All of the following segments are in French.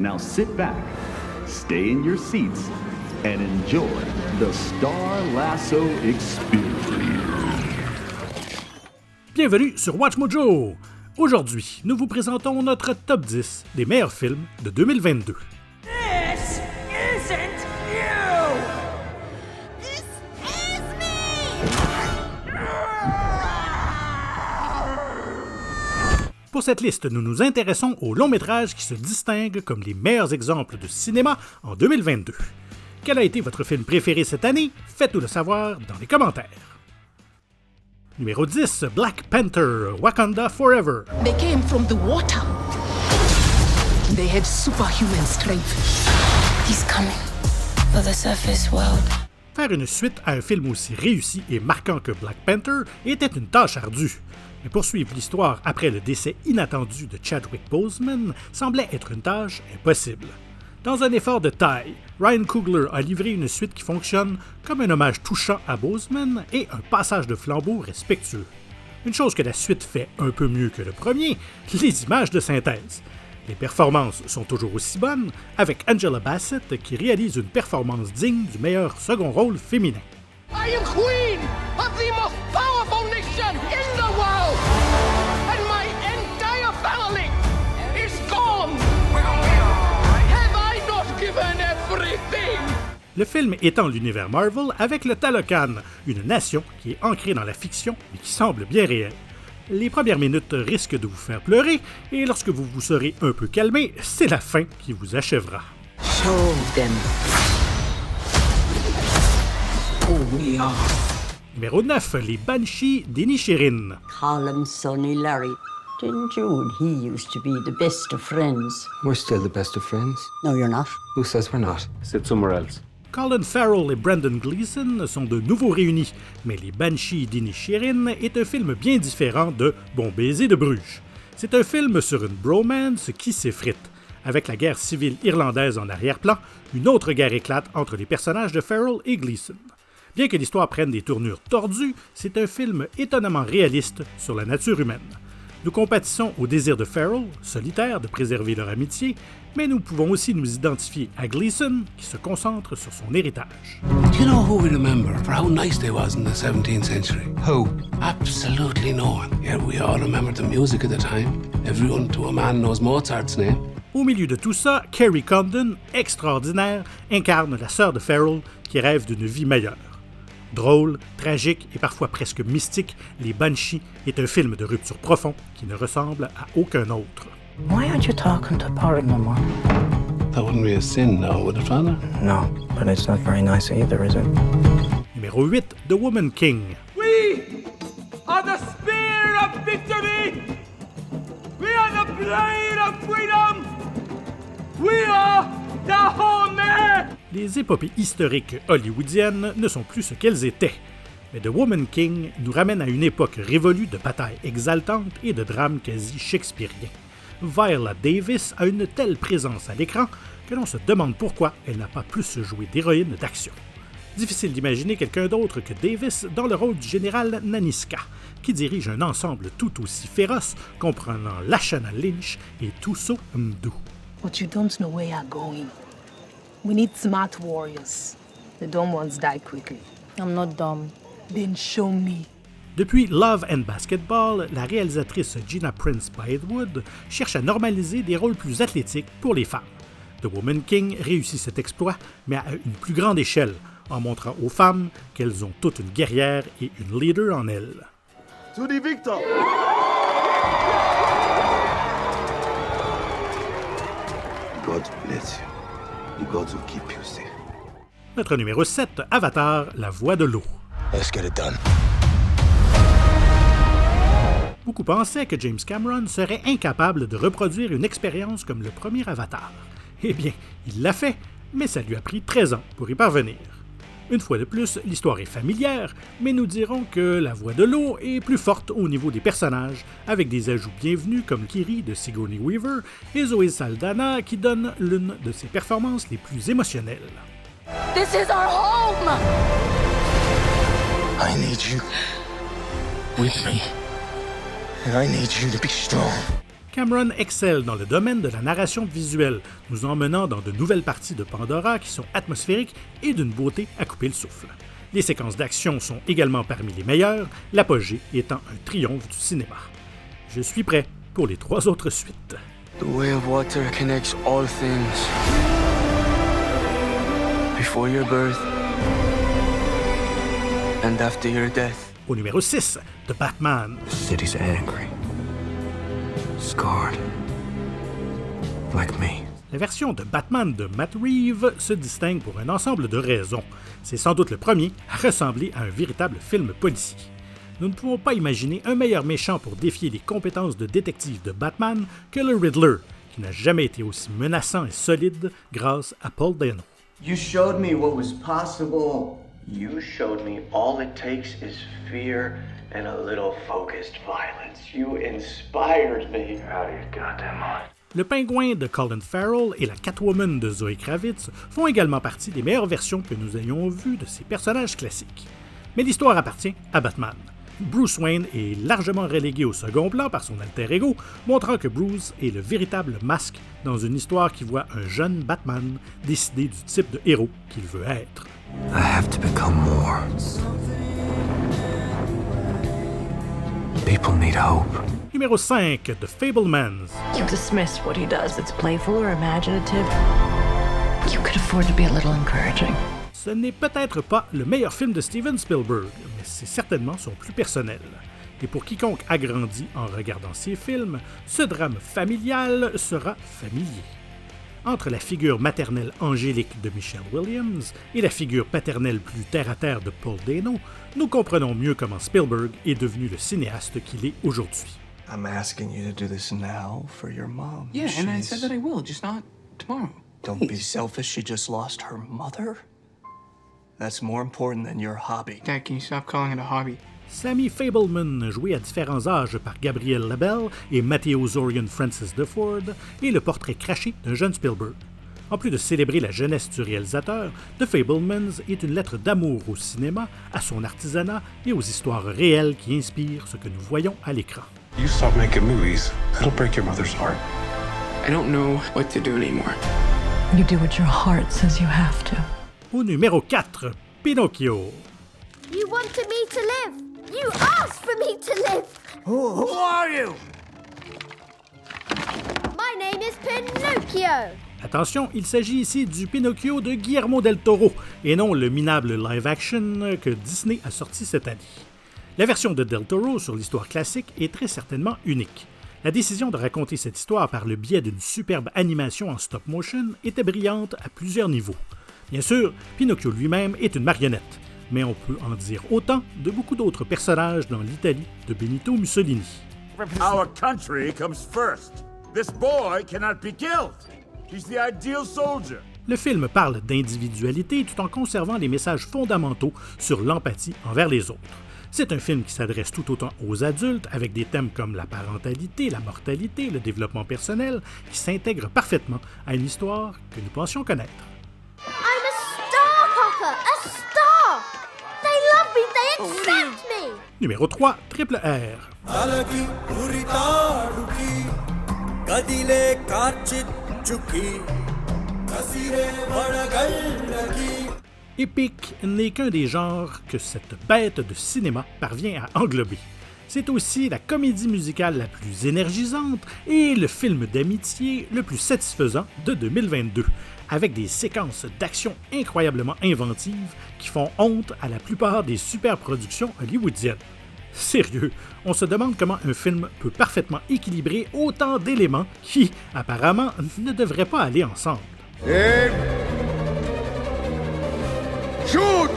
Now sit back, stay in your seats, and enjoy the Star Lasso experience. Bienvenue sur Watch Mojo! Aujourd'hui, nous vous présentons notre top 10 des meilleurs films de 2022. This isn't you! This is me! Pour cette liste, nous nous intéressons aux longs métrages qui se distinguent comme les meilleurs exemples de cinéma en 2022. Quel a été votre film préféré cette année? Faites-nous le savoir dans les commentaires. Numéro 10, Black Panther, Wakanda Forever. They came from the water. They had superhuman strength. He's coming for the surface world. Faire une suite à un film aussi réussi et marquant que Black Panther était une tâche ardue. Mais poursuivre l'histoire après le décès inattendu de Chadwick Boseman semblait être une tâche impossible. Dans un effort de taille, Ryan Coogler a livré une suite qui fonctionne comme un hommage touchant à Boseman et un passage de flambeau respectueux. Une chose que la suite fait un peu mieux que le premier, les images de synthèse. Les performances sont toujours aussi bonnes, avec Angela Bassett qui réalise une performance digne du meilleur second rôle féminin. I am queen of the most powerful nation in the world! And my entire family is gone! Have I not given everything? Le film étend l'univers Marvel avec le Talocan, une nation qui est ancrée dans la fiction mais qui semble bien réelle. Les premières minutes risquent de vous faire pleurer et lorsque vous vous serez un peu calmé, c'est la fin qui vous achèvera. Show them who we are. Numéro 9, les Banshees d'Inisherin. Call him Sonny Larry. Didn't you and he used to be the best of friends? We're still the best of friends. No, you're not. Who says we're not? Sit somewhere else. Colin Farrell et Brendan Gleeson sont de nouveau réunis, mais Les Banshees d'Inisherin est un film bien différent de Bon baiser de Bruges. C'est un film sur une bromance qui s'effrite. Avec la guerre civile irlandaise en arrière-plan, une autre guerre éclate entre les personnages de Farrell et Gleeson. Bien que l'histoire prenne des tournures tordues, c'est un film étonnamment réaliste sur la nature humaine. Nous compatissons au désir de Farrell, solitaire, de préserver leur amitié, mais nous pouvons aussi nous identifier à Gleeson, qui se concentre sur son héritage. Do you know who we remember for how nice they was in the 17th century? Who? Absolutely no one. Yet we all remember the music of the time. Everyone to a man knows Mozart's name. Au milieu de tout ça, Kerry Condon, extraordinaire, incarne la sœur de Farrell qui rêve d'une vie meilleure. Drôle, tragique et parfois presque mystique, Les Banshees est un film de rupture profond qui ne ressemble à aucun autre. Why aren't you talking to Porrick no more? That wouldn't be a sin now, would it, Father? No, but it's not very nice either, is it? Numéro 8, The Woman King. We are the spear of victory! We are the blade of freedom! We are the Homer! Les épopées historiques hollywoodiennes ne sont plus ce qu'elles étaient. Mais The Woman King nous ramène à une époque révolue de batailles exaltantes et de drames quasi shakespeariens. Viola Davis a une telle présence à l'écran que l'on se demande pourquoi elle n'a pas plus joué d'héroïne d'action. Difficile d'imaginer quelqu'un d'autre que Davis dans le rôle du général Naniska, qui dirige un ensemble tout aussi féroce comprenant Lashana Lynch et Thuso Mdu. But you don't know where you're going. We need smart warriors. The dumb ones die quickly. I'm not dumb. Then show me. Depuis Love and Basketball, la réalisatrice Gina Prince Bythewood cherche à normaliser des rôles plus athlétiques pour les femmes. The Woman King réussit cet exploit, mais à une plus grande échelle, en montrant aux femmes qu'elles ont toute une guerrière et une leader en elles. To the victor! God bless you. The gods will keep you safe. Notre numéro 7, Avatar, La Voix de l'eau. Let's get it done. Beaucoup pensaient que James Cameron serait incapable de reproduire une expérience comme le premier Avatar. Eh bien, il l'a fait, mais ça lui a pris 13 ans pour y parvenir. Une fois de plus, l'histoire est familière, mais nous dirons que La Voix de l'eau est plus forte au niveau des personnages, avec des ajouts bienvenus comme Kiri de Sigourney Weaver et Zoé Saldana qui donne l'une de ses performances les plus émotionnelles. This is our home! I need you with me. And I need you to be strong. Cameron excelle dans le domaine de la narration visuelle, nous emmenant dans de nouvelles parties de Pandora qui sont atmosphériques et d'une beauté à couper le souffle. Les séquences d'action sont également parmi les meilleures, l'apogée étant un triomphe du cinéma. Je suis prêt pour les 3 autres suites. The way of water connects all things. Before your birth and after your death. Au numéro 6, The Batman. The city's angry. Scarred. Like me. La version de Batman de Matt Reeves se distingue pour un ensemble de raisons. C'est sans doute le premier à ressembler à un véritable film policier. Nous ne pouvons pas imaginer un meilleur méchant pour défier les compétences de détective de Batman que le Riddler, qui n'a jamais été aussi menaçant et solide grâce à Paul Dano. You showed me what was possible. You showed me all it takes is fear and a little focused violence. You inspired me. You're out of your goddamn mind. Le Pingouin de Colin Farrell et la Catwoman de Zoe Kravitz font également partie des meilleures versions que nous ayons vues de ces personnages classiques. Mais l'histoire appartient à Batman. Bruce Wayne est largement relégué au second plan par son alter ego, montrant que Bruce est le véritable masque dans une histoire qui voit un jeune Batman décider du type de héros qu'il veut être. I have to become more. People need hope. Numéro 5, The Fabelmans. You dismiss what he does. It's playful or imaginative. You could afford to be a little encouraging. Ce n'est peut-être pas le meilleur film de Steven Spielberg, mais c'est certainement son plus personnel. Et pour quiconque a grandi en regardant ces films, ce drame familial sera familier. Entre la figure maternelle angélique de Michelle Williams et la figure paternelle plus terre-à-terre de Paul Dano, nous comprenons mieux comment Spielberg est devenu le cinéaste qu'il est aujourd'hui. I'm asking you to do this now for your mom. Yeah, and I said that I will, just not tomorrow. Don't be selfish, she just lost her mother. That's more important than your hobby. Dad, can you stop calling it a hobby? Sammy Fabelman, joué à différents âges par Gabriel Labelle et Matteo Zorian Francis DeFord, est le portrait craché d'un jeune Spielberg. En plus de célébrer la jeunesse du réalisateur, The Fabelmans est une lettre d'amour au cinéma, à son artisanat et aux histoires réelles qui inspirent ce que nous voyons à l'écran. You stop making movies, it'll break your mother's heart. I don't know what to do anymore. You do what your heart says you have to. Au numéro 4, Pinocchio. You wanted me to live. You asked for me to live. Who are you? My name is Pinocchio. Attention, il s'agit ici du Pinocchio de Guillermo del Toro, et non le minable live-action que Disney a sorti cette année. La version de del Toro sur l'histoire classique est très certainement unique. La décision de raconter cette histoire par le biais d'une superbe animation en stop-motion était brillante à plusieurs niveaux. Bien sûr, Pinocchio lui-même est une marionnette, mais on peut en dire autant de beaucoup d'autres personnages dans l'Italie de Benito Mussolini. Our country comes first. This boy cannot be killed. He's the ideal soldier. Le film parle d'individualité tout en conservant les messages fondamentaux sur l'empathie envers les autres. C'est un film qui s'adresse tout autant aux adultes avec des thèmes comme la parentalité, la mortalité, le développement personnel qui s'intègrent parfaitement à une histoire que nous pensions connaître. I'm a star, Papa! A star! They love me, they accept me! Numéro 3, Triple R. Épique n'est qu'un des genres que cette bête de cinéma parvient à englober. C'est aussi la comédie musicale la plus énergisante et le film d'amitié le plus satisfaisant de 2022, avec des séquences d'action incroyablement inventives qui font honte à la plupart des superproductions hollywoodiennes. Sérieux, on se demande comment un film peut parfaitement équilibrer autant d'éléments qui, apparemment, ne devraient pas aller ensemble. Shoot!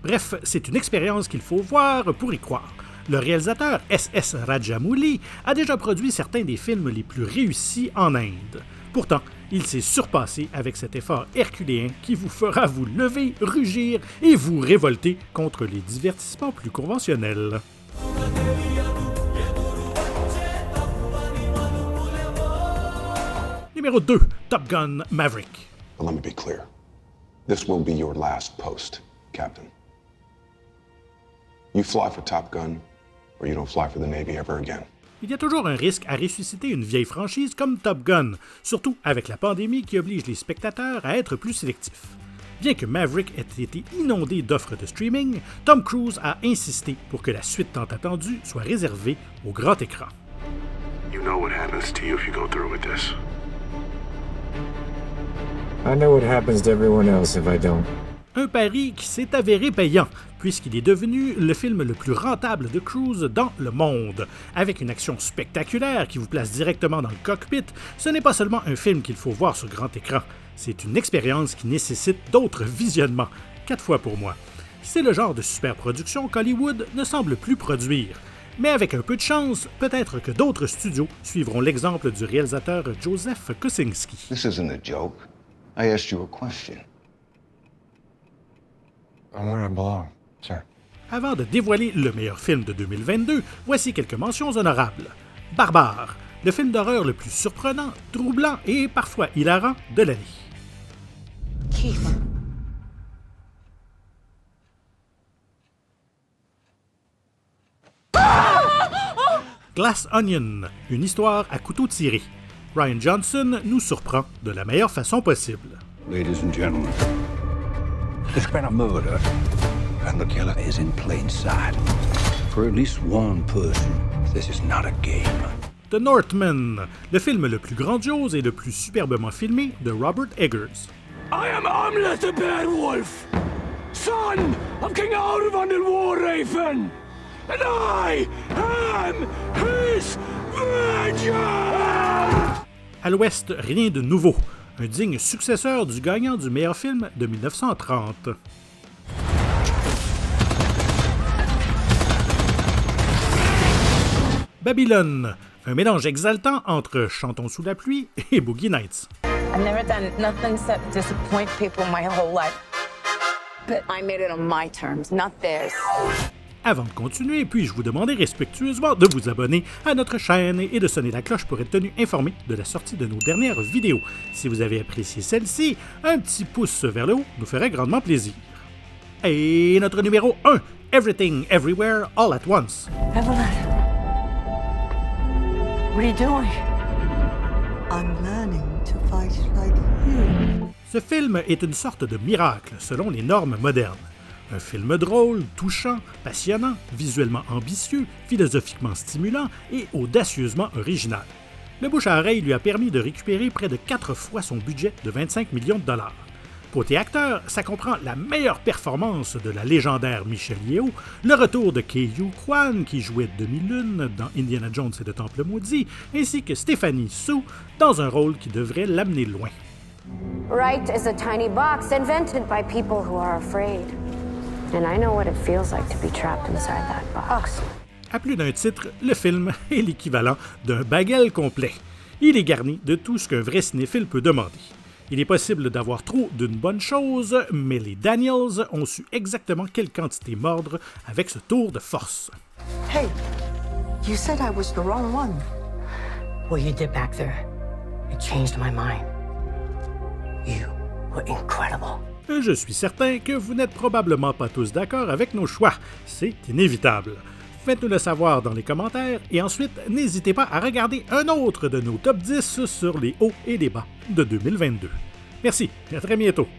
Bref, c'est une expérience qu'il faut voir pour y croire. Le réalisateur S.S. Rajamouli a déjà produit certains des films les plus réussis en Inde. Pourtant, il s'est surpassé avec cet effort herculéen qui vous fera vous lever, rugir et vous révolter contre les divertissements plus conventionnels. Numéro 2, Top Gun Maverick. Well, let me be clear. This will be your last post, Captain. You fly for Top Gun, or you don't fly for the Navy ever again. Il y a toujours un risque à ressusciter une vieille franchise comme Top Gun, surtout avec la pandémie qui oblige les spectateurs à être plus sélectifs. Bien que Maverick ait été inondé d'offres de streaming, Tom Cruise a insisté pour que la suite tant attendue soit réservée au grand écran. You know what happens to you if you go through with this. I know what happens to everyone else if I don't. Un pari qui s'est avéré payant, puisqu'il est devenu le film le plus rentable de Cruise dans le monde. Avec une action spectaculaire qui vous place directement dans le cockpit, ce n'est pas seulement un film qu'il faut voir sur grand écran, c'est une expérience qui nécessite d'autres visionnements, 4 fois pour moi. C'est le genre de superproduction qu'Hollywood ne semble plus produire. Mais avec un peu de chance, peut-être que d'autres studios suivront l'exemple du réalisateur Joseph Kosinski. This isn't a joke. I asked you a question. I'm where I belong, sir. Avant de dévoiler le meilleur film de 2022, voici quelques mentions honorables. Barbare, le film d'horreur le plus surprenant, troublant et parfois hilarant de l'année. Keith. Glass Onion, une histoire à couteau tiré. Ryan Johnson nous surprend de la meilleure façon possible. Ladies and gentlemen, there's been a murder, and the killer is in plain sight. For at least one person, this is not a game. The Northman, le film le plus grandiose et le plus superbement filmé de Robert Eggers. I am Hamlet the Beowulf, son of King Arvan and Warraven, and I am his vengeance! À l'ouest, rien de nouveau. Un digne successeur du gagnant du meilleur film de 1930. Babylone, un mélange exaltant entre Chantons sous la pluie et Boogie Nights. I've never done nothing except disappoint people my whole life. But I made it on my terms, not theirs. Avant de continuer, puis-je vous demander respectueusement de vous abonner à notre chaîne et de sonner la cloche pour être tenu informé de la sortie de nos dernières vidéos. Si vous avez apprécié celle-ci, un petit pouce vers le haut nous ferait grandement plaisir. Et notre numéro 1, Everything Everywhere All at Once. Evelyn. What are you doing? I'm learning to fight like you. Ce film est une sorte de miracle selon les normes modernes. Un film drôle, touchant, passionnant, visuellement ambitieux, philosophiquement stimulant et audacieusement original. Le bouche à oreille lui a permis de récupérer près de 4 fois son budget de 25 millions de dollars. Côté acteur, ça comprend la meilleure performance de la légendaire Michelle Yeoh, le retour de Ke-Huy Quan qui jouait Demi-Lune dans Indiana Jones et le Temple maudit, ainsi que Stephanie Hsu dans un rôle qui devrait l'amener loin. Right is a tiny box invented by people who are afraid. And I know what it feels like to be trapped inside that box. À plus d'un titre, le film est l'équivalent d'un bagel complet. Il est garni de tout ce qu'un vrai cinéphile peut demander. Il est possible d'avoir trop d'une bonne chose, mais les Daniels ont su exactement quelle quantité mordre avec ce tour de force. Hey, you said I was the wrong one. What you did back there, it changed my mind. You were incredible. Je suis certain que vous n'êtes probablement pas tous d'accord avec nos choix. C'est inévitable. Faites-nous le savoir dans les commentaires et ensuite, n'hésitez pas à regarder un autre de nos top 10 sur les hauts et les bas de 2022. Merci et à très bientôt.